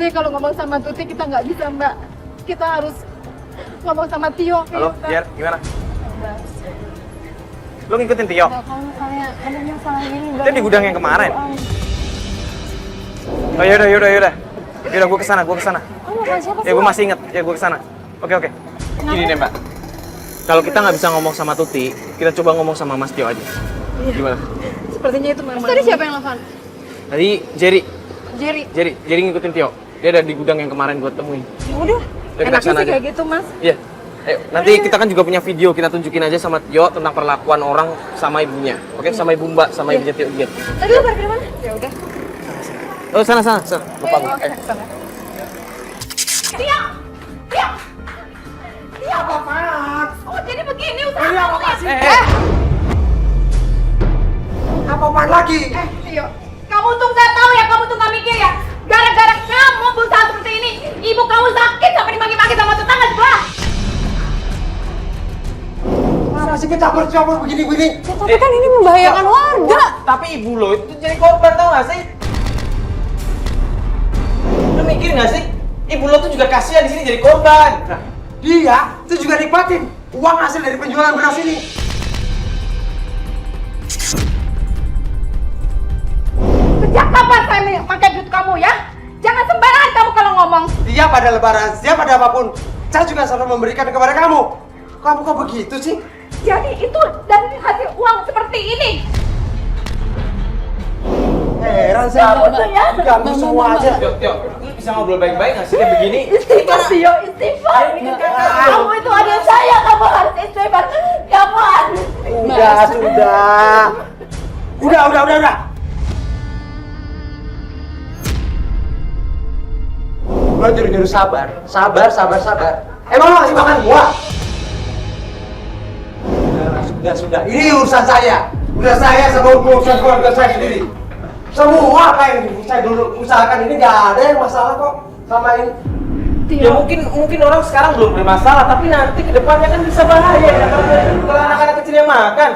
deh kalau ngomong sama Tuti kita nggak bisa Mbak. Kita harus ngomong sama Tio. Halo, Jer, gimana? Lu ngikutin Tio? Ada masalah ini. Dia di gudang yang kemarin. Oh yaudah. Yaudah, gue kesana. Ya gue masih inget, ya gue kesana. Oke. Gini deh Mbak. Kalau kita nggak bisa ngomong sama Tuti, kita coba ngomong sama Mas Tio aja. Gimana? Sepertinya itu memang. Tadi siapa yang nelfon? Tadi Jerry Jerry ngikutin Tio. Dia ada di gudang yang kemarin gue temuin. Udah. Enaknya sih kayak gitu Mas. Iya. Ayo, nanti kita kan juga punya video, kita tunjukin aja sama Tio tentang perlakuan orang sama ibunya. Oke, sama ibu Mbak, sama ibunya Tio. Tadi lu pergi mana? Ya udah. Oh, sana. Lupa gue. Tio, apaan? Oh, jadi begini usaha apa sih? Apa-apaan lagi? Tio, kamu tuh nggak tahu ya, kamu tuh nggak mikir ya. Gara-gara kamu berusaha seperti ini, ibu kamu sakit sampai dimaki-maki sama tetangga sebelah. Mana sih campur begini-begini? Ya, tapi kan ini membahayakan warga. Tapi ibu lo itu jadi korban, tau gak sih? Lo mikir gak sih? Ibu lo tuh juga kasihan di sini jadi korban. Nah, dia itu juga nikmatin uang hasil dari penjualan beras ini. Sejak kapan saya pakai duit kamu ya? Jangan sembarangan kamu kalau ngomong. Dia pada lebaran, dia pada apapun, saya juga selalu memberikan kepada kamu. Kamu kok begitu sih? Jadi itu dari hasil uang seperti ini. Heran saya. Kamu tuh ya. Ganggu semua aja. Tio, lu bisa ngobrol baik-baik gak sih kayak begini? Istighfar, Tio, istighfar. Kamu itu adik saya, kamu harus istighfar. Kamu harus. Udah. Lo nyuruh sabar. Emang lo ngasih makan gua? Sudah. Ini urusan saya. Udah saya sama urusan keluarga saya sendiri. Semua apa yang saya dulu usahakan ini gak ada yang masalah kok sama ini. Ya mungkin orang sekarang belum bermasalah, tapi nanti ke depannya kan bisa bahaya ya kalau anak-anak kecil yang makan.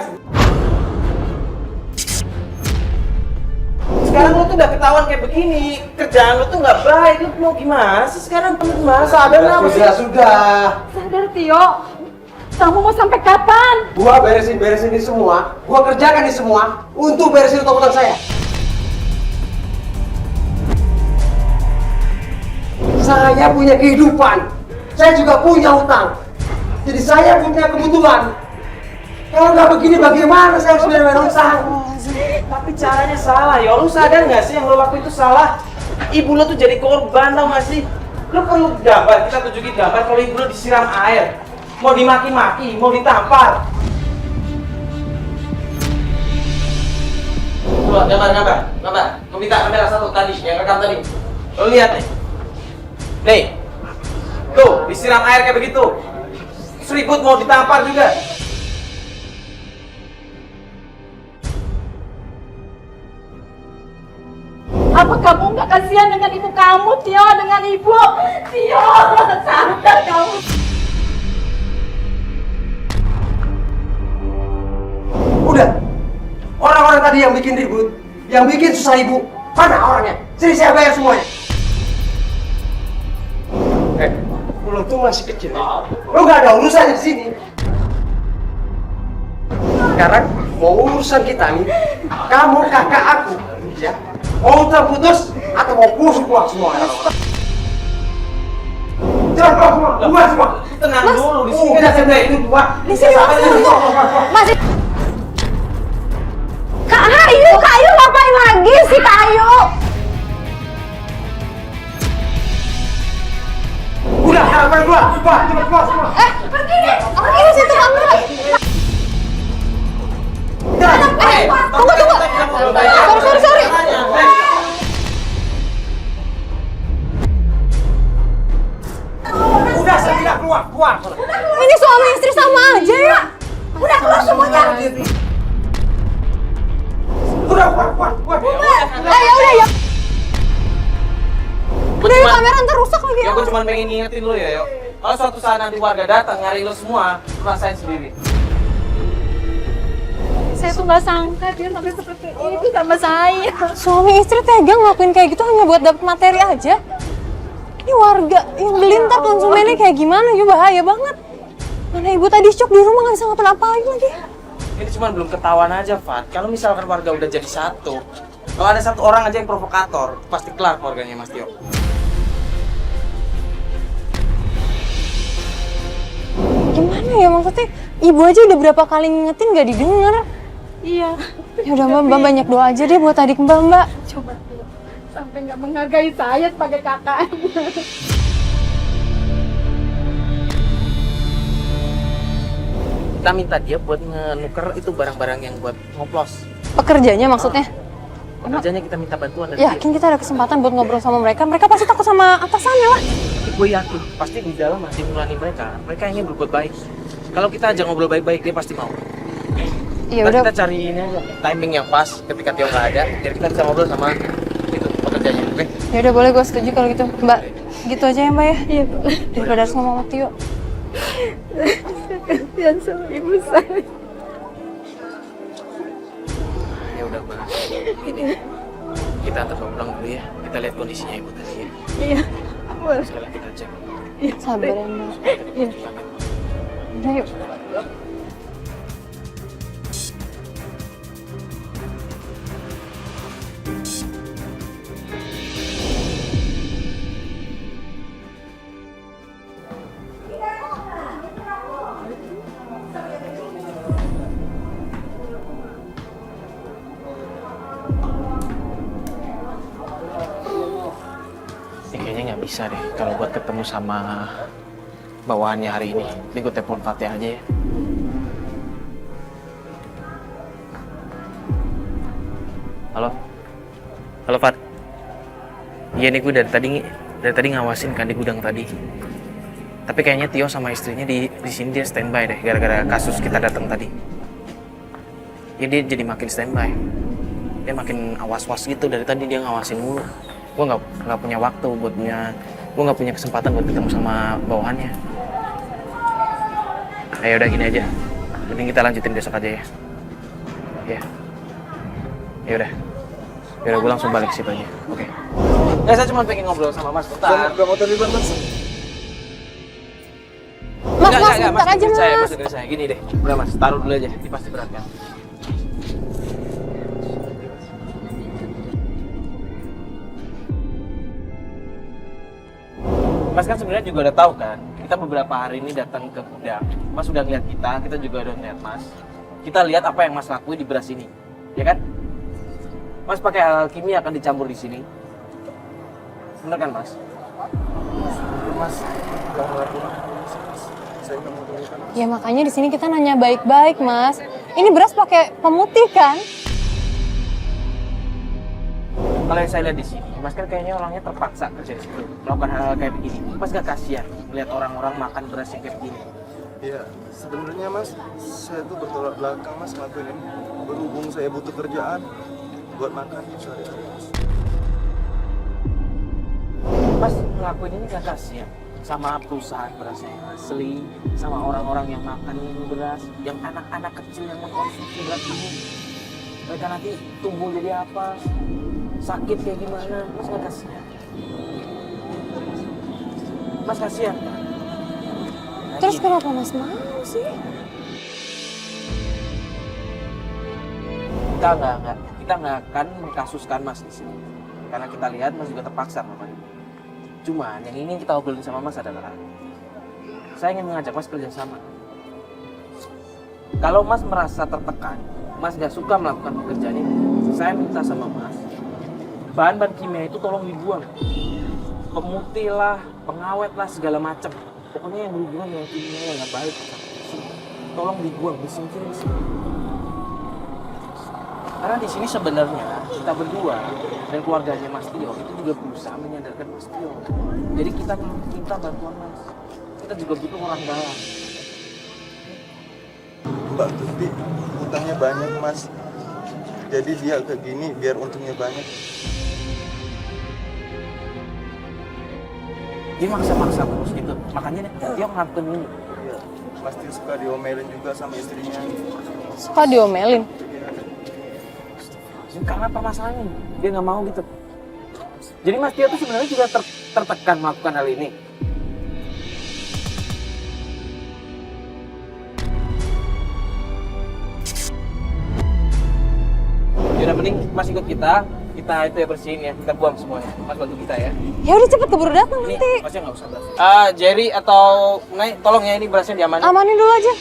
Sekarang lo tuh udah ketahuan kayak begini, kerjaan lo tuh nggak baik, lo mau gimana sih sekarang? Gimana? Sadar apa sih? Sudah. Sadar, Tio. Kamu mau sampai kapan? Gua beresin ini semua. Gua kerjakan ini semua untuk beresin utang saya. Saya punya kehidupan. Saya juga punya utang. Jadi saya punya kebutuhan. Kalau nggak begini bagaimana saya harus bayar utang? Tapi caranya salah ya, lo sadar nggak sih yang lo lakuin itu salah? Ibu lo tuh jadi korban, tau nggak sih? Lo perlu gambar, kita tunjukin gambar kalau ibu lo disiram air, mau dimaki-maki, mau ditampar. Coba gambar, lo minta kamera satu tadi, yang rekam tadi. Lo lihat nih, tuh disiram air kayak begitu, seribut mau ditampar juga. Apa kamu nggak kasihan dengan ibu kamu, Tio? Dengan ibu, Tio, sadar kamu. Udah. Orang-orang tadi yang bikin ribut, yang bikin susah ibu, mana orangnya? Sini saya bayar semuanya. Lo tuh masih kecil ya? Lo gak ada urusan di sini. Sekarang mau urusan kita nih, kamu kakak aku, ya? Mau utang putus atau mau busuk uang semua? Jangan keluar semua, Tenang dulu, di sini udah saya itu dua. Di sini masih. Kak Ayu ngapain lagi sih Kak Ayu? Udah, cepet keluar semua. Pergi di situ kamu. Tunggu. Sorry. Udah, saya bilang keluar. Ini suami istri sama aja ya. Udah keluar semuanya. Udah, keluar. Ya. Udah yuk, kamera ntar rusak lagi. Ya gue cuma pengen ngingetin lo ya, yuk. Kalau suatu saat nanti warga datang nyari lo semua, lo rasain sendiri. Saya tuh nggak sangka dia sampai seperti ini sama saya. Suami istri tega ngelakuin kayak gitu hanya buat dapet materi aja. Ini warga yang beli ntar konsumennya kayak gimana? Ya bahaya banget. Mana ibu tadi shock di rumah nggak bisa ngapa-ngapain lagi. Ini cuma belum ketahuan aja, Fat. Kalau misalkan warga udah jadi satu, kalau ada satu orang aja yang provokator, pasti kelar keluarganya Mas Tio. Gimana ya maksudnya? Ibu aja udah berapa kali ngingetin nggak didengar. Iya. Ya udah Mbak banyak doa aja deh buat adik Mbak. Coba dulu. Sampai nggak menghargai saya sebagai kakak. Kita minta dia buat ngenuker itu barang-barang yang buat ngoplos. Pekerjanya maksudnya? Pekerjanya kita minta bantuan dari dia. Yakin kita ada kesempatan buat ngobrol sama mereka? Mereka pasti takut sama atasannya lah. Gue yakin, pasti di dalam hati nurani mereka. Mereka ingin berbuat baik. Kalau kita aja ngobrol baik-baik, dia pasti mau. Ya Ntar udah. kita cari ini aja, timing yang pas ketika Tio nggak ada, biar kita bisa ngobrol sama itu pekerjanya, oke? Ya udah boleh, gue setuju kalau gitu. Mbak, gitu aja ya Mbak ya? Iya, Bu. Daripada harus ngomong sama Tio. Kasihan sama ibu saya. Ya udah, Mbak. Kita antar pulang dulu ya. Kita lihat kondisinya ibu tadi ya. Iya. Boleh. Sekalian kita cek. Sabar ya Mbak. Iya. Udah yuk. Kayaknya nggak bisa deh kalau buat ketemu sama bawahannya hari ini. Ini gue telepon Fatih aja ya. Halo? Halo Fat? Iya nih gue dari tadi ngawasin kan di gudang tadi. Tapi kayaknya Tio sama istrinya di sini dia standby deh gara-gara kasus kita datang tadi. Ya dia jadi makin standby. Dia makin awas-was gitu dari tadi dia ngawasin mulu. Gue nggak punya waktu gue nggak punya kesempatan buat ketemu sama bawahannya. Ayo udah gini aja, mending kita lanjutin besok aja ya. Ya udah gue langsung balik sih aja. Oke. Ya saya cuma pengen ngobrol sama Mas bentar. Gak mau terlibat mas. Mas, bentar aja Mas. Mas. Saya gini deh. Udah Mas, taruh dulu aja. Ini pasti berat kan. Mas kan sebenarnya juga udah tahu kan, kita beberapa hari ini datang ke gudang. Mas udah ngeliat kita juga udah ngeliat Mas. Kita lihat apa yang Mas lakuin di beras ini, ya kan? Mas pakai hal kimia akan dicampur di sini. Bener kan Mas? Mas, gak ngelakuin saya nggak mau terlibat. Ya makanya di sini kita nanya baik-baik Mas. Ini beras pakai pemutih kan? Kalau yang saya lihat di sini, Mas kan kayaknya orangnya terpaksa kerja di situ, melakukan hal kayak begini. Mas gak kasihan melihat orang-orang makan beras yang kayak begini? Iya, sebenarnya mas, saya tuh bertolak belakang mas ngelakuin ini. Berhubung saya butuh kerjaan buat makan sehari-hari mas. Mas ngelakuin ini gak kasihan sama perusahaan beras yang asli, sama orang-orang yang makan ini beras, yang anak-anak kecil yang mengkonsumsi beras ini. Mereka nanti tumbuh jadi apa? Sakit kayak gimana? Mas gak kasihan? Mas kasihan kan? Terus kenapa Mas mau sih? Kita nggak akan mengkasuskan Mas di sini, karena kita lihat Mas juga terpaksa melakukan ini. Cuman yang ingin kita obrolin sama Mas adalah, saya ingin mengajak Mas kerjasama. Kalau Mas merasa tertekan, Mas gak suka melakukan pekerjaan ini, saya minta sama Mas, bahan-bahan kimia itu tolong dibuang. Pemutih lah, pengawet lah, segala macam. Pokoknya yang berhubungan dengan kimia yang nggak baik, tolong dibuang, disingkirin di sini. Karena di sini sebenarnya kita berdua dan keluarganya Mas Tio itu juga berusaha menyadarkan Mas Tio. Jadi kita minta bantuan Mas. Kita juga butuh orang dalam. Mbak Tuti utangnya banyak mas. Jadi dia kayak gini biar untungnya banyak. Dia maksa-maksa terus gitu. Makanya dia ngelakuin ini. Iya, pasti suka diomelin juga sama istrinya. Suka diomelin. Karena apa masalahnya? Dia nggak mau gitu. Jadi Mas Tio tuh sebenarnya juga tertekan melakukan hal ini. Yaudah, mending Mas ikut kita itu ya bersihin ya, kita buang semuanya. Mas bantu kita ya. Ya udah cepet keburu datang Ini nanti. Masnya nggak usah beras. Jerry atau Nay, tolong ya ini berasnya diamanin. Amanin dulu aja.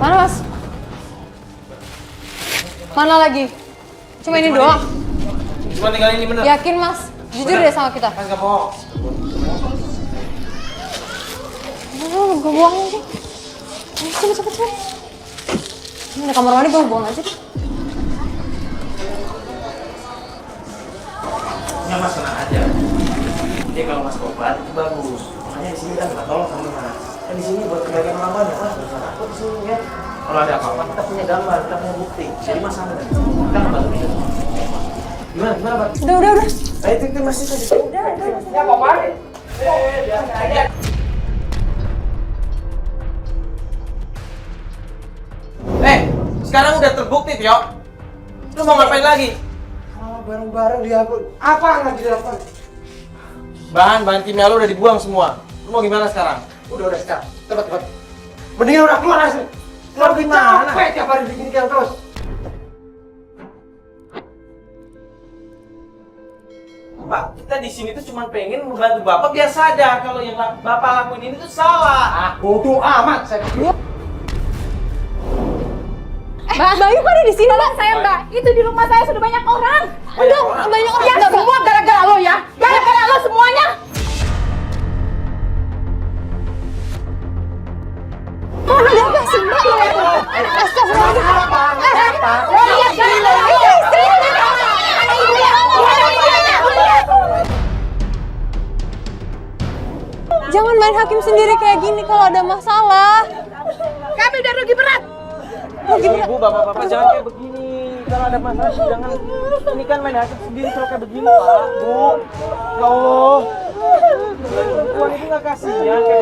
Mana Mas? Mana lagi? Cuma ini doang. Cuma tinggal ini bener. Yakin Mas? Jujur deh sama kita. Mas nggak bohong. Gue buang aja. Cepet. Ini ada kamar mandi, gue buang aja deh. Ya Mas tenang aja. Jadi kalau Mas obat itu bagus. Makanya di sini kan nggak tolong sama Mas. Kan di sini buat kebaikan orang banyak Mas. Jangan takut di sini ya. Kalau ada apa-apa kita punya gambar, kita punya bukti. Jadi Mas santai. Kita nggak bantu kita. Gimana Pak? Udah. Itu masih saja. Ya apa Pak? Biasa aja. Sekarang udah terbukti, Tio. Lu mau ngapain lagi? Barang-barang dia apa nggak dilakukan? Bahan kimia lu udah dibuang semua. Lu mau gimana sekarang? Udah sekarang. Cepat. Mendingan udah keluar asli. Keluar gimana? Capek tiap hari bikin ikan terus. Pak, kita di sini tuh cuma pengen membantu Bapak biar sadar kalau yang Bapak lakuin ini tuh salah. Bodoh amat saya. Mbak, Bayu kok ada di sini? Tolong saya Mbak, itu di rumah saya sudah banyak orang. Udah, banyak orang. Ya semua gara-gara lo ya. Gara-gara lo semuanya. Ada apa sih Mbak? Astagfirullahaladzim. Lo lihat kan? Itu istrinya. Jangan main hakim sendiri kayak gini kalau ada masalah. Kami udah rugi berat. Ibu, bapak-bapak jangan kayak begini. Kalau ada masalah jangan. Ini kan main hakim sendiri kalau kayak begini, Pak. Bu, ya Allah. Perempuan itu nggak kasihan kayak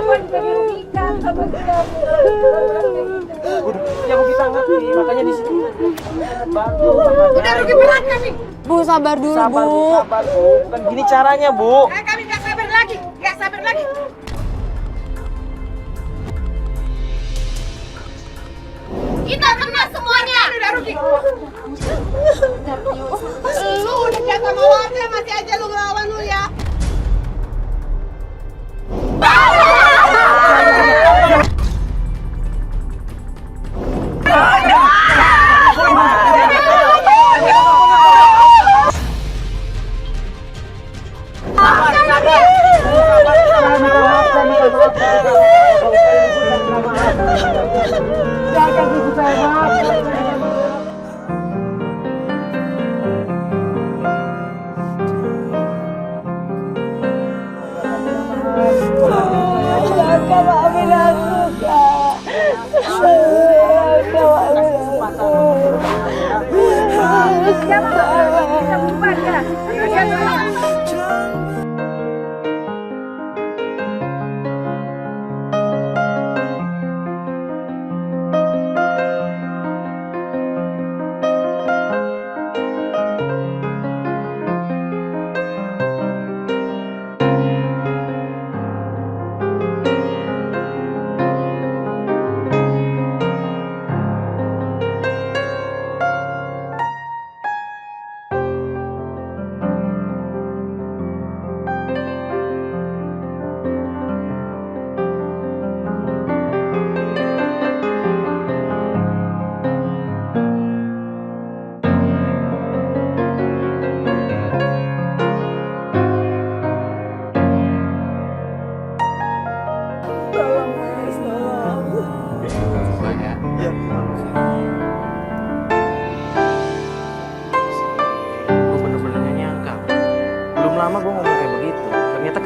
begini. Ya Bu, kita ngerti. Makanya di sini bantu. Udah rugi berat kami. Bu, sabar dulu, Sabar, Bu. Bu, sabar, Bu. Bukan gini caranya, Bu. Kami nggak sabar lagi. Nggak sabar lagi. Kita kena semuanya. Udah rugi. Lu udah jatuh sama warga masih aja lu ngelawan lu ya.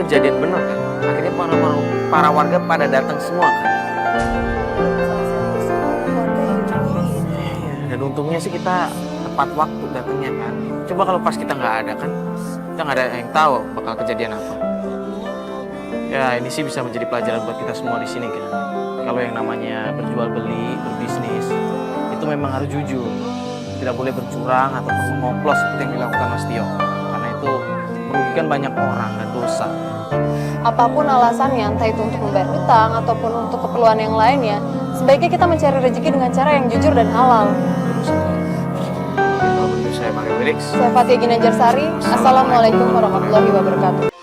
Kejadian bener kan, akhirnya para warga pada datang semua kan. Dan untungnya sih kita tepat waktu datangnya kan. Coba kalau pas kita nggak ada kan, kita nggak ada yang tahu bakal kejadian apa. Ya ini sih bisa menjadi pelajaran buat kita semua di sini kan. Kalau yang namanya berjual beli, berbisnis, itu memang harus jujur. tidak boleh bercurang ataupun mengoplos seperti yang dilakukan Mas Tio. Karena itu merugikan banyak orang dan dosa. Apapun alasannya, entah itu untuk membayar hutang ataupun untuk keperluan yang lainnya, sebaiknya kita mencari rezeki dengan cara yang jujur dan halal. Kalau begitu saya Mario Felix. Saya Fatia Ginanjar Sari. Assalamualaikum warahmatullahi wabarakatuh.